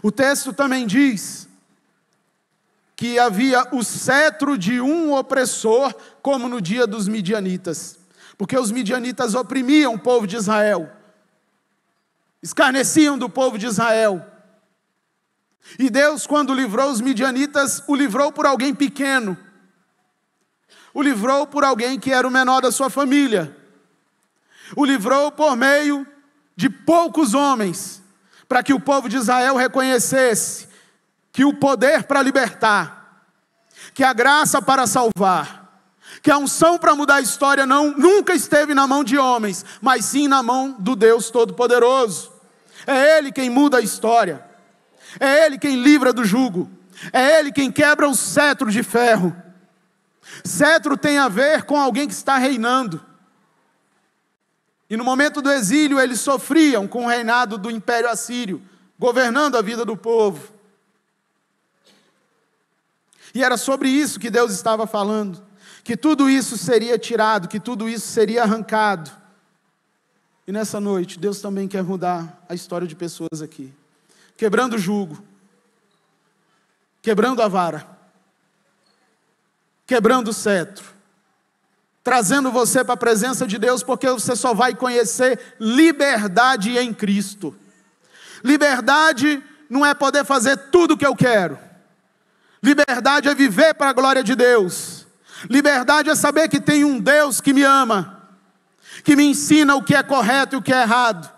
O texto também diz que havia o cetro de um opressor, como no dia dos midianitas. Porque os midianitas oprimiam o povo de Israel, escarneciam do povo de Israel. E Deus, quando livrou os midianitas, o livrou por alguém pequeno, o livrou por alguém que era o menor da sua família, o livrou por meio de poucos homens, para que o povo de Israel reconhecesse que o poder para libertar, que a graça para salvar, que a unção para mudar a história nunca esteve na mão de homens, mas sim na mão do Deus Todo-Poderoso. É Ele quem muda a história, é Ele quem livra do jugo, é Ele quem quebra o cetro de ferro. Cetro tem a ver com alguém que está reinando. E no momento do exílio eles sofriam com o reinado do Império Assírio, governando a vida do povo. E era sobre isso que Deus estava falando. Que tudo isso seria tirado, que tudo isso seria arrancado. E nessa noite, Deus também quer mudar a história de pessoas aqui. Quebrando o jugo, quebrando a vara, quebrando o cetro, trazendo você para a presença de Deus, porque você só vai conhecer liberdade em Cristo. Liberdade não é poder fazer tudo o que eu quero. Liberdade é viver para a glória de Deus. Liberdade é saber que tem um Deus que me ama, que me ensina o que é correto e o que é errado.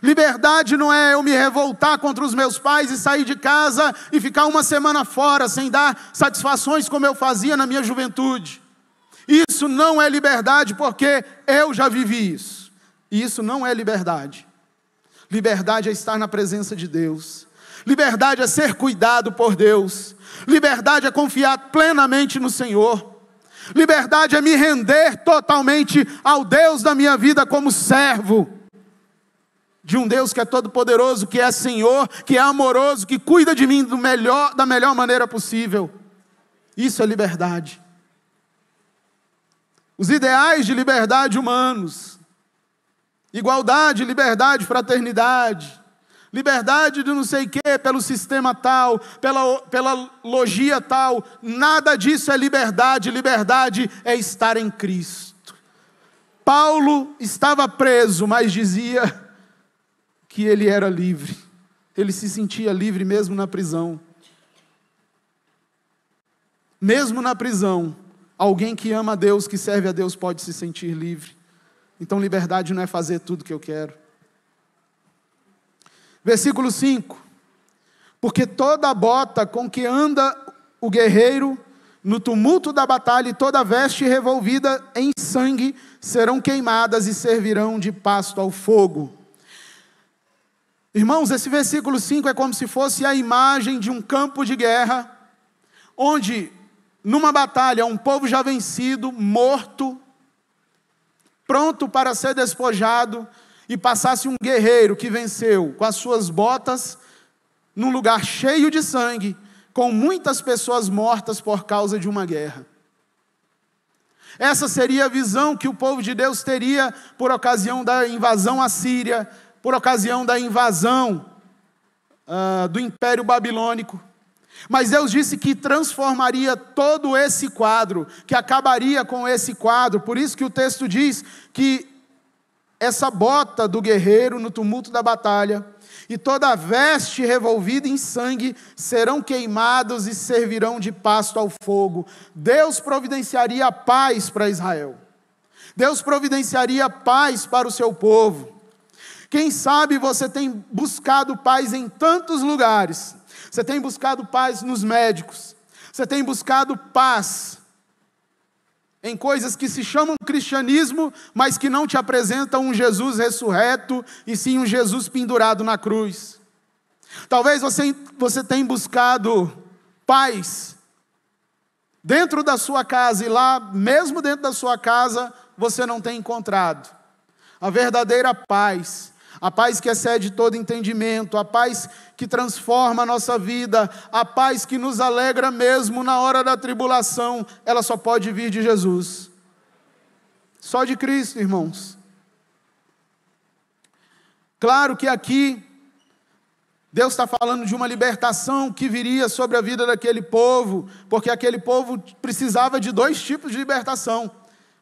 Liberdade não é eu me revoltar contra os meus pais e sair de casa e ficar uma semana fora sem dar satisfações como eu fazia na minha juventude. Isso não é liberdade, porque eu já vivi isso. E isso não é liberdade. Liberdade é estar na presença de Deus. Liberdade é ser cuidado por Deus. Liberdade é confiar plenamente no Senhor. Liberdade é me render totalmente ao Deus da minha vida como servo de um Deus que é todo poderoso, que é Senhor, que é amoroso, que cuida de mim da melhor maneira possível. Isso é liberdade. Os ideais de liberdade humanos, igualdade, liberdade, fraternidade, liberdade de não sei o quê, pelo sistema tal, pela logia tal, nada disso é liberdade. Liberdade é estar em Cristo. Paulo estava preso, mas dizia que ele era livre. Ele se sentia livre mesmo na prisão. Mesmo na prisão, alguém que ama a Deus, que serve a Deus, pode se sentir livre. Então liberdade não é fazer tudo que eu quero. Versículo 5. Porque toda a bota com que anda o guerreiro no tumulto da batalha e toda veste revolvida em sangue serão queimadas e servirão de pasto ao fogo. Irmãos, esse versículo 5 é como se fosse a imagem de um campo de guerra, onde numa batalha um povo já vencido, morto, pronto para ser despojado, e passasse um guerreiro que venceu com as suas botas, num lugar cheio de sangue, com muitas pessoas mortas por causa de uma guerra. Essa seria a visão que o povo de Deus teria por ocasião da invasão assíria, por ocasião da invasão do Império Babilônico. Mas Deus disse que transformaria todo esse quadro, que acabaria com esse quadro. Por isso que o texto diz que essa bota do guerreiro no tumulto da batalha e toda a veste revolvida em sangue serão queimados e servirão de pasto ao fogo. Deus providenciaria paz para Israel. Deus providenciaria paz para o seu povo. Quem sabe você tem buscado paz em tantos lugares. Você tem buscado paz nos médicos. Você tem buscado paz em coisas que se chamam cristianismo, mas que não te apresentam um Jesus ressurreto, e sim um Jesus pendurado na cruz. Talvez você tenha buscado paz dentro da sua casa, e lá, mesmo dentro da sua casa, você não tem encontrado a verdadeira paz. A paz que excede todo entendimento, a paz que transforma a nossa vida, a paz que nos alegra mesmo na hora da tribulação, ela só pode vir de Jesus. Só de Cristo, irmãos. Claro que aqui, Deus está falando de uma libertação que viria sobre a vida daquele povo, porque aquele povo precisava de dois tipos de libertação.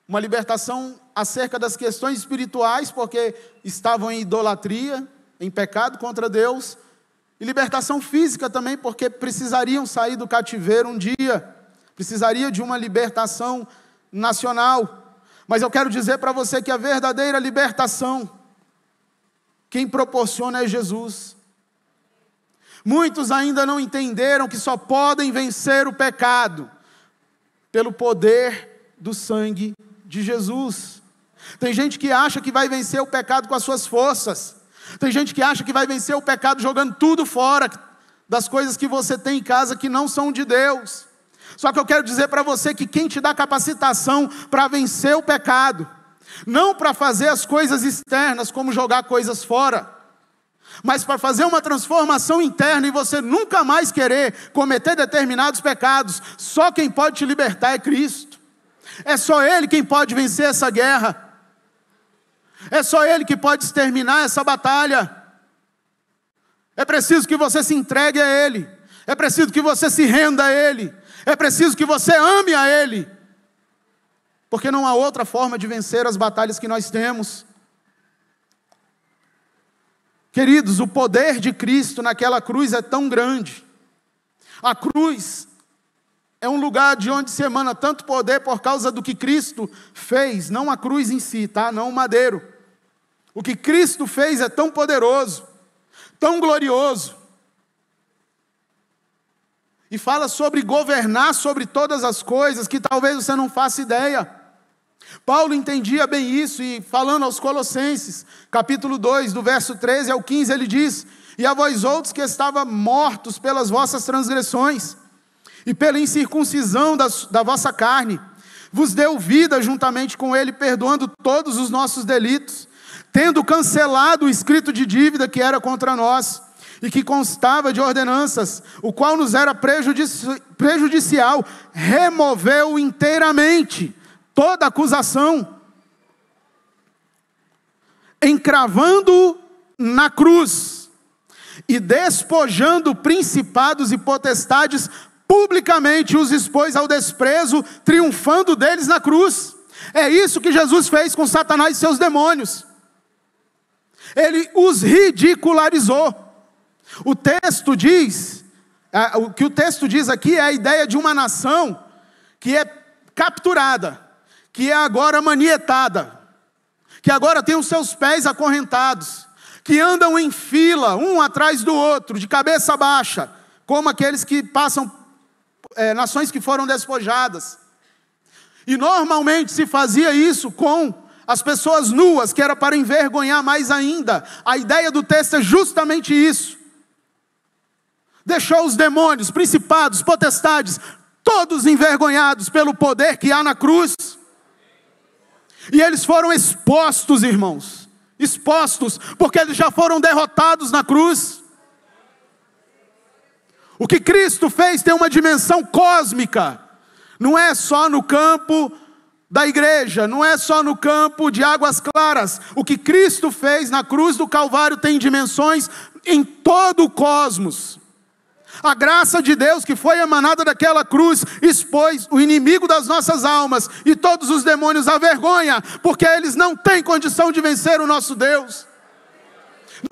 Uma libertação acerca das questões espirituais, porque estavam em idolatria, em pecado contra Deus, e libertação física também, porque precisariam sair do cativeiro um dia, precisaria de uma libertação nacional. Mas eu quero dizer para você que a verdadeira libertação, quem proporciona é Jesus. Muitos ainda não entenderam que só podem vencer o pecado pelo poder do sangue de Jesus. Tem gente que acha que vai vencer o pecado com as suas forças. Tem gente que acha que vai vencer o pecado jogando tudo fora das coisas que você tem em casa que não são de Deus. Só que eu quero dizer para você que quem te dá capacitação para vencer o pecado, não para fazer as coisas externas como jogar coisas fora, mas para fazer uma transformação interna e você nunca mais querer cometer determinados pecados, só quem pode te libertar é Cristo. É só Ele quem pode vencer essa guerra. É só Ele que pode exterminar essa batalha. É preciso que você se entregue a Ele. É preciso que você se renda a Ele. É preciso que você ame a Ele. Porque não há outra forma de vencer as batalhas que nós temos. Queridos, o poder de Cristo naquela cruz é tão grande. A cruz é um lugar de onde se emana tanto poder por causa do que Cristo fez, não a cruz em si, tá? Não o madeiro. O que Cristo fez é tão poderoso, tão glorioso. E fala sobre governar sobre todas as coisas que talvez você não faça ideia. Paulo entendia bem isso, e falando aos Colossenses, capítulo 2, do verso 13 ao 15, ele diz: e a vós outros que estavam mortos pelas vossas transgressões, e pela incircuncisão da vossa carne, vos deu vida juntamente com ele, perdoando todos os nossos delitos, tendo cancelado o escrito de dívida que era contra nós, e que constava de ordenanças, o qual nos era prejudicial, removeu inteiramente toda acusação, encravando na cruz, e despojando principados e potestades, publicamente os expôs ao desprezo, triunfando deles na cruz. É isso que Jesus fez com Satanás e seus demônios. Ele os ridicularizou. O texto diz, o que o texto diz aqui é a ideia de uma nação que é capturada, que é agora manietada, que agora tem os seus pés acorrentados, que andam em fila, um atrás do outro, de cabeça baixa, como aqueles que passam, nações que foram despojadas. E normalmente se fazia isso com as pessoas nuas, que era para envergonhar mais ainda. A ideia do texto é justamente isso. Deixou os demônios, principados, potestades, todos envergonhados pelo poder que há na cruz. E eles foram expostos, irmãos, expostos, porque eles já foram derrotados na cruz. O que Cristo fez tem uma dimensão cósmica. Não é só no campo da igreja, não é só no campo de águas claras. O que Cristo fez na cruz do Calvário tem dimensões em todo o cosmos. A graça de Deus que foi emanada daquela cruz expôs o inimigo das nossas almas e todos os demônios à vergonha, porque eles não têm condição de vencer o nosso Deus.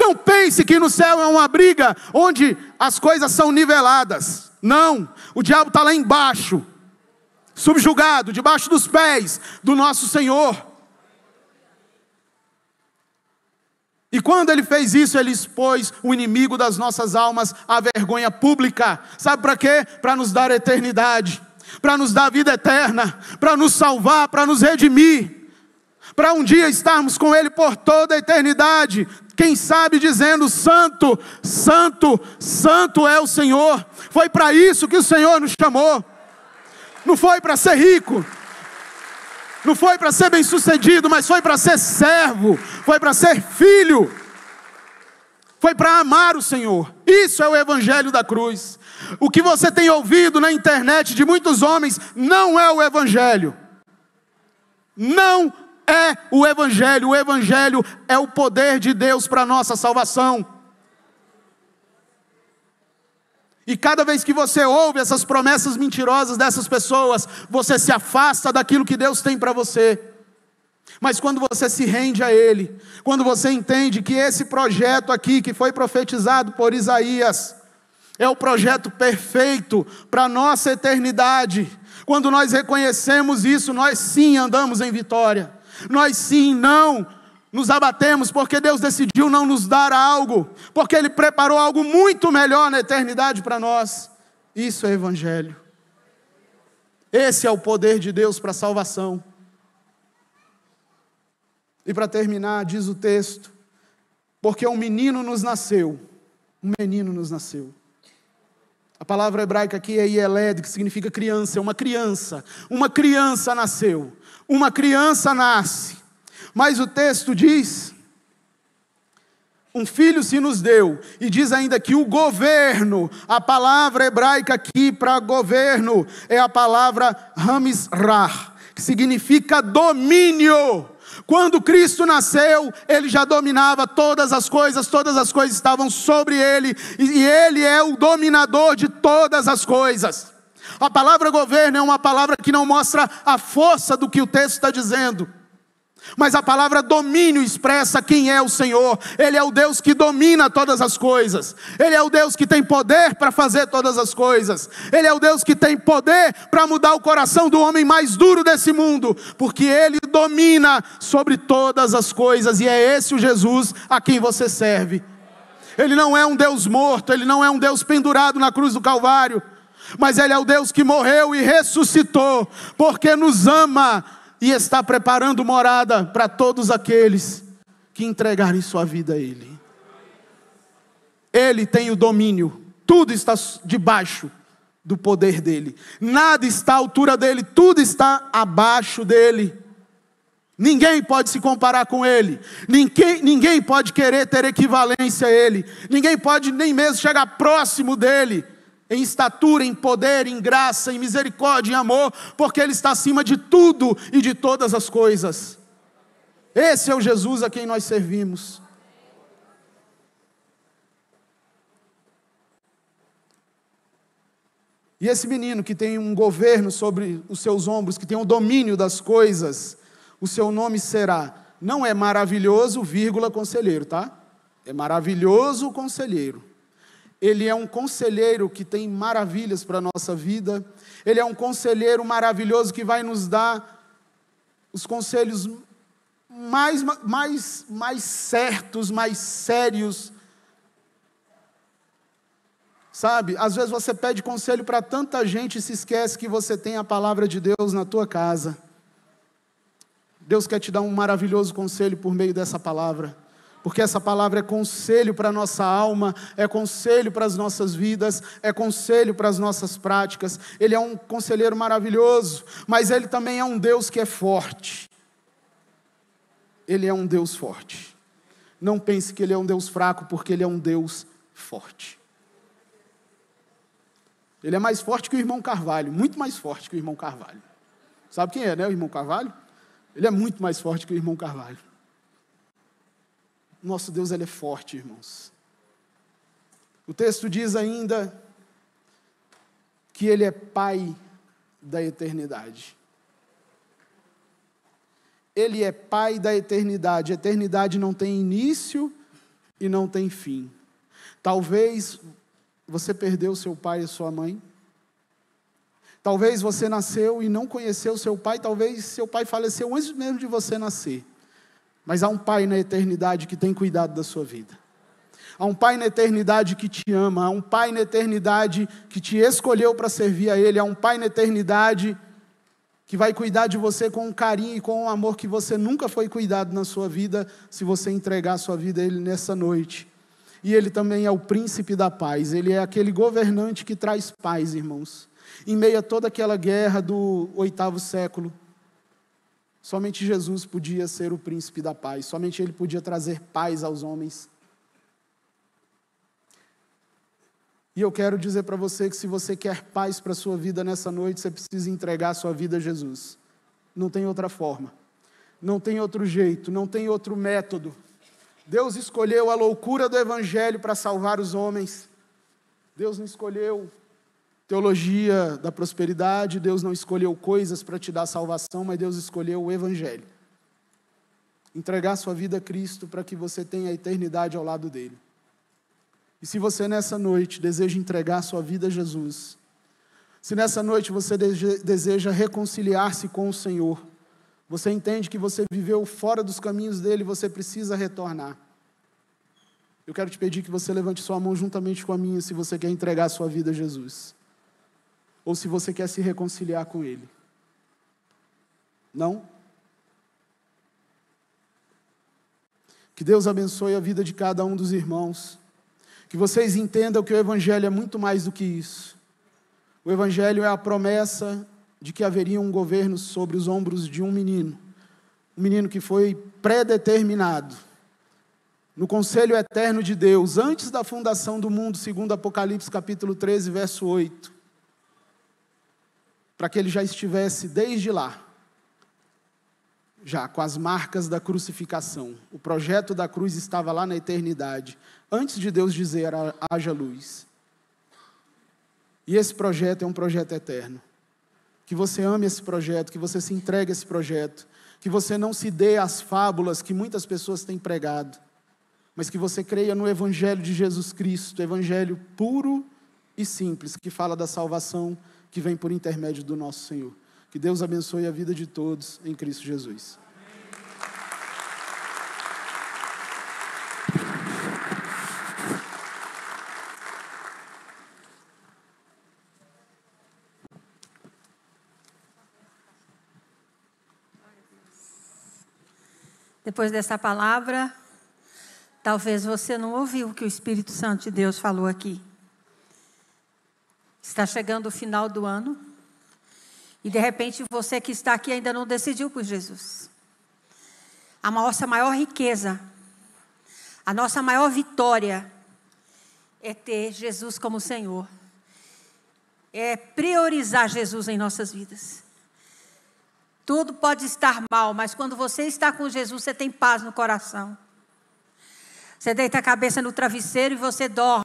Não pense que no céu é uma briga onde as coisas são niveladas. Não, o diabo está lá embaixo, subjugado, debaixo dos pés do nosso Senhor. E quando ele fez isso, ele expôs o inimigo das nossas almas à vergonha pública. Sabe para quê? Para nos dar eternidade, para nos dar vida eterna, para nos salvar, para nos redimir, para um dia estarmos com ele por toda a eternidade. Quem sabe dizendo: santo, santo, santo é o Senhor. Foi para isso que o Senhor nos chamou. Não foi para ser rico, não foi para ser bem sucedido, mas foi para ser servo, foi para ser filho, foi para amar o Senhor. Isso é o evangelho da cruz. O que você tem ouvido na internet de muitos homens não é o evangelho. Não é o evangelho. O evangelho é o poder de Deus para a nossa salvação. E cada vez que você ouve essas promessas mentirosas dessas pessoas, você se afasta daquilo que Deus tem para você. Mas quando você se rende a Ele, quando você entende que esse projeto aqui, que foi profetizado por Isaías, é o projeto perfeito para a nossa eternidade. Quando nós reconhecemos isso, nós sim andamos em vitória. Nós sim não nos abatemos, porque Deus decidiu não nos dar algo, porque Ele preparou algo muito melhor na eternidade para nós. Isso é evangelho. Esse é o poder de Deus para a salvação. E para terminar, diz o texto: porque um menino nos nasceu. Um menino nos nasceu. A palavra hebraica aqui é Yeled, que significa criança. É uma criança. Uma criança nasceu. Uma criança nasce. Mas o texto diz: um filho se nos deu. E diz ainda que o governo, a palavra hebraica aqui para governo é a palavra Hamizrah, que significa domínio. Quando Cristo nasceu, Ele já dominava todas as coisas estavam sobre Ele, e Ele é o dominador de todas as coisas. A palavra governo é uma palavra que não mostra a força do que o texto está dizendo, mas a palavra domínio expressa quem é o Senhor. Ele é o Deus que domina todas as coisas. Ele é o Deus que tem poder para fazer todas as coisas. Ele é o Deus que tem poder para mudar o coração do homem mais duro desse mundo, porque Ele domina sobre todas as coisas, e é esse o Jesus a quem você serve. Ele não é um Deus morto, Ele não é um Deus pendurado na cruz do Calvário, mas Ele é o Deus que morreu e ressuscitou, porque nos ama. e está preparando morada para todos aqueles que entregarem sua vida a Ele. Ele tem o domínio, tudo está debaixo do poder dEle, nada está à altura dEle, tudo está abaixo dEle. Ninguém pode se comparar com Ele, ninguém pode querer ter equivalência a Ele, ninguém pode nem mesmo chegar próximo dEle, em estatura, em poder, em graça, em misericórdia, em amor, porque Ele está acima de tudo e de todas as coisas. Esse é o Jesus a quem nós servimos. E esse menino que tem um governo sobre os seus ombros, que tem um domínio das coisas, o seu nome será, não é maravilhoso, vírgula, conselheiro, tá? É maravilhoso conselheiro. Ele é um conselheiro que tem maravilhas para a nossa vida. Ele é um conselheiro maravilhoso que vai nos dar os conselhos mais certos, mais sérios. Sabe, às vezes você pede conselho para tanta gente e se esquece que você tem a palavra de Deus na tua casa. Deus quer te dar um maravilhoso conselho por meio dessa palavra, porque essa palavra é conselho para a nossa alma, é conselho para as nossas vidas, é conselho para as nossas práticas. Ele é um conselheiro maravilhoso, mas Ele também é um Deus que é forte. Ele é um Deus forte. Não pense que Ele é um Deus fraco, porque Ele é um Deus forte. Ele é mais forte que o irmão Carvalho, muito mais forte que o irmão Carvalho. Sabe quem é, né, o irmão Carvalho? Ele é muito mais forte que o irmão Carvalho. Nosso Deus, Ele é forte, irmãos. O texto diz ainda que Ele é Pai da eternidade. Ele é Pai da eternidade. A eternidade não tem início e não tem fim. Talvez você perdeu seu pai e sua mãe. Talvez você nasceu e não conheceu seu pai. Talvez seu pai faleceu antes mesmo de você nascer. Mas há um Pai na eternidade que tem cuidado da sua vida. Há um Pai na eternidade que te ama. Há um Pai na eternidade que te escolheu para servir a Ele. Há um Pai na eternidade que vai cuidar de você com um carinho e com um amor que você nunca foi cuidado na sua vida, se você entregar a sua vida a Ele nessa noite. E Ele também é o príncipe da paz. Ele é aquele governante que traz paz, irmãos. Em meio a toda aquela guerra do 8º século, somente Jesus podia ser o príncipe da paz. Somente Ele podia trazer paz aos homens. E eu quero dizer para você que se você quer paz para a sua vida nessa noite, você precisa entregar a sua vida a Jesus. Não tem outra forma. Não tem outro jeito, não tem outro método. Deus escolheu a loucura do Evangelho para salvar os homens. Deus não escolheu teologia da prosperidade, Deus não escolheu coisas para te dar salvação, mas Deus escolheu o Evangelho. Entregar sua vida a Cristo para que você tenha a eternidade ao lado dEle. E se você nessa noite deseja entregar sua vida a Jesus, se nessa noite você deseja reconciliar-se com o Senhor, você entende que você viveu fora dos caminhos dEle, você precisa retornar. Eu quero te pedir que você levante sua mão juntamente com a minha, se você quer entregar sua vida a Jesus. Ou se você quer se reconciliar com Ele. Não? Que Deus abençoe a vida de cada um dos irmãos. Que vocês entendam que o Evangelho é muito mais do que isso. O Evangelho é a promessa de que haveria um governo sobre os ombros de um menino que foi predeterminado no conselho eterno de Deus, antes da fundação do mundo, segundo Apocalipse capítulo 13, verso 8, para que ele já estivesse desde lá, já com as marcas da crucificação. O projeto da cruz estava lá na eternidade, antes de Deus dizer, haja luz. E esse projeto é um projeto eterno. Que você ame esse projeto, que você se entregue a esse projeto, que você não se dê às fábulas que muitas pessoas têm pregado, mas que você creia no Evangelho de Jesus Cristo, Evangelho puro e simples, que fala da salvação que vem por intermédio do nosso Senhor. Que Deus abençoe a vida de todos em Cristo Jesus. Depois dessa palavra, talvez você não ouviu o que o Espírito Santo de Deus falou aqui. Está chegando o final do ano e de repente você que está aqui ainda não decidiu por Jesus. A nossa maior riqueza, a nossa maior vitória é ter Jesus como Senhor. É priorizar Jesus em nossas vidas. Tudo pode estar mal, mas quando você está com Jesus, você tem paz no coração. Você deita a cabeça no travesseiro e você dorme.